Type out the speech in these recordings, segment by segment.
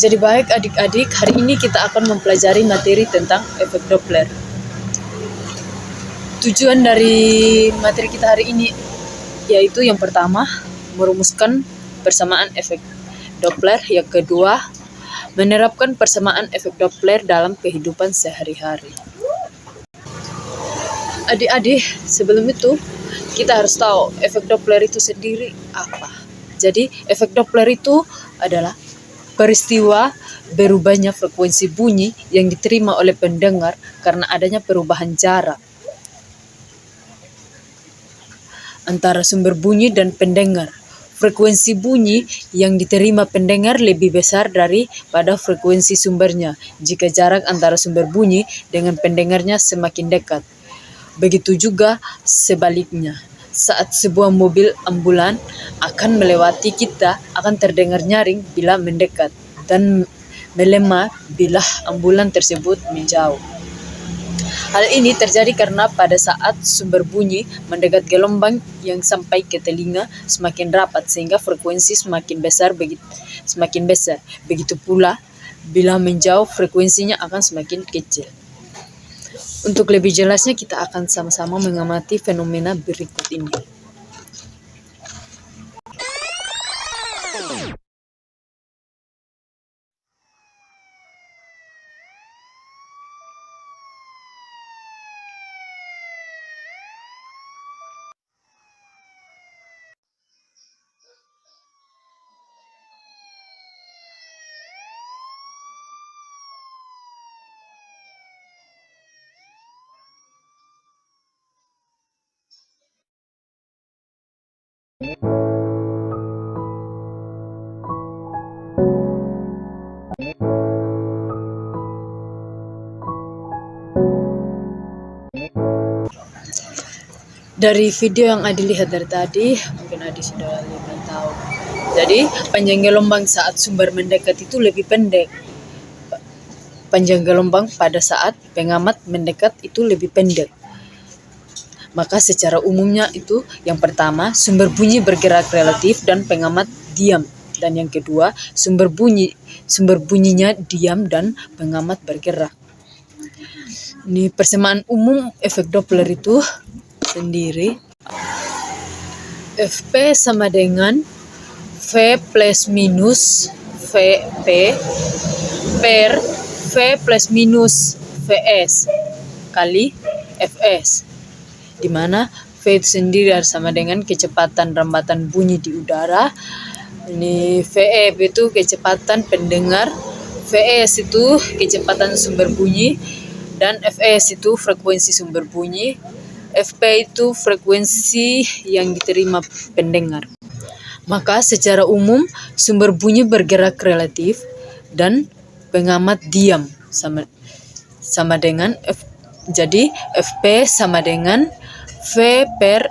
Jadi baik adik-adik, hari ini kita akan mempelajari materi tentang efek Doppler. Tujuan dari materi kita hari ini yaitu yang pertama, merumuskan persamaan efek Doppler. Yang kedua, menerapkan persamaan efek Doppler dalam kehidupan sehari-hari. Adik-adik, sebelum itu kita harus tahu efek Doppler itu sendiri apa. Jadi efek Doppler itu adalah peristiwa berubahnya frekuensi bunyi yang diterima oleh pendengar karena adanya perubahan jarak antara sumber bunyi dan pendengar. Frekuensi bunyi yang diterima pendengar lebih besar daripada frekuensi sumbernya jika jarak antara sumber bunyi dengan pendengarnya semakin dekat. Begitu juga sebaliknya. Saat sebuah mobil ambulan akan melewati kita, akan terdengar nyaring bila mendekat dan melemah bila ambulan tersebut menjauh. Hal ini terjadi karena pada saat sumber bunyi mendekat, gelombang yang sampai ke telinga semakin rapat sehingga frekuensi semakin besar. Begitu pula bila menjauh, frekuensinya akan semakin kecil. Untuk lebih jelasnya kita akan sama-sama mengamati fenomena berikut ini. Dari video yang Adi lihat dari tadi, mungkin Adi sudah lebih tahu. Jadi, panjang gelombang saat sumber mendekat itu lebih pendek. Panjang gelombang pada saat pengamat mendekat itu lebih pendek. Maka secara umumnya itu yang pertama, sumber bunyi bergerak relatif dan pengamat diam. Dan yang kedua, sumber bunyinya diam dan pengamat bergerak. Ini persamaan umum efek Doppler itu sendiri. Fp sama dengan V plus minus Vp per V plus minus Vs kali Fs, di mana V itu sendiri harus sama dengan kecepatan rambatan bunyi di udara. Ini Vf itu kecepatan pendengar, Vs itu kecepatan sumber bunyi, dan Fs itu frekuensi sumber bunyi. Fp itu frekuensi yang diterima pendengar. Maka secara umum sumber bunyi bergerak relatif dan pengamat diam sama dengan jadi Fp sama dengan V per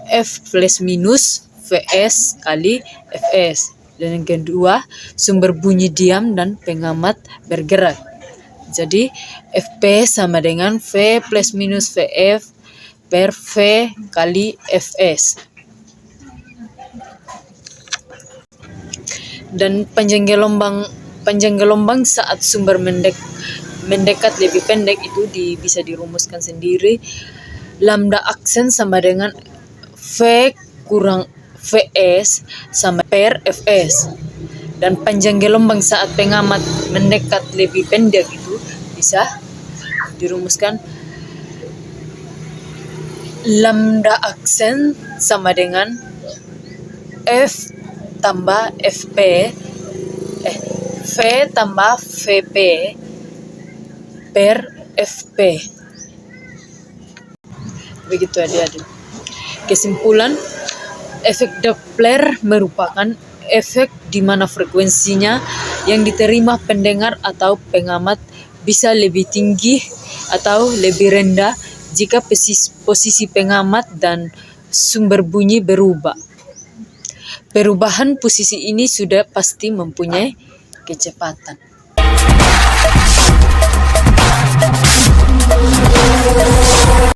F plus minus Vs kali Fs. Dan yang kedua, sumber bunyi diam dan pengamat bergerak. Jadi Fp sama dengan V plus minus Vf per V kali Fs. Dan panjang gelombang saat sumber mendekat lebih pendek itu bisa dirumuskan sendiri. Lambda aksen sama dengan V kurang Vs sama per Fs. Dan panjang gelombang saat pengamat mendekat lebih pendek itu bisa dirumuskan lambda aksen sama dengan F tambah Fp V tambah Vp per Fp. Begitu adik-adik. Kesimpulan, efek Doppler merupakan efek di mana frekuensinya yang diterima pendengar atau pengamat bisa lebih tinggi atau lebih rendah jika posisi pengamat dan sumber bunyi berubah. Perubahan posisi ini sudah pasti mempunyai kecepatan.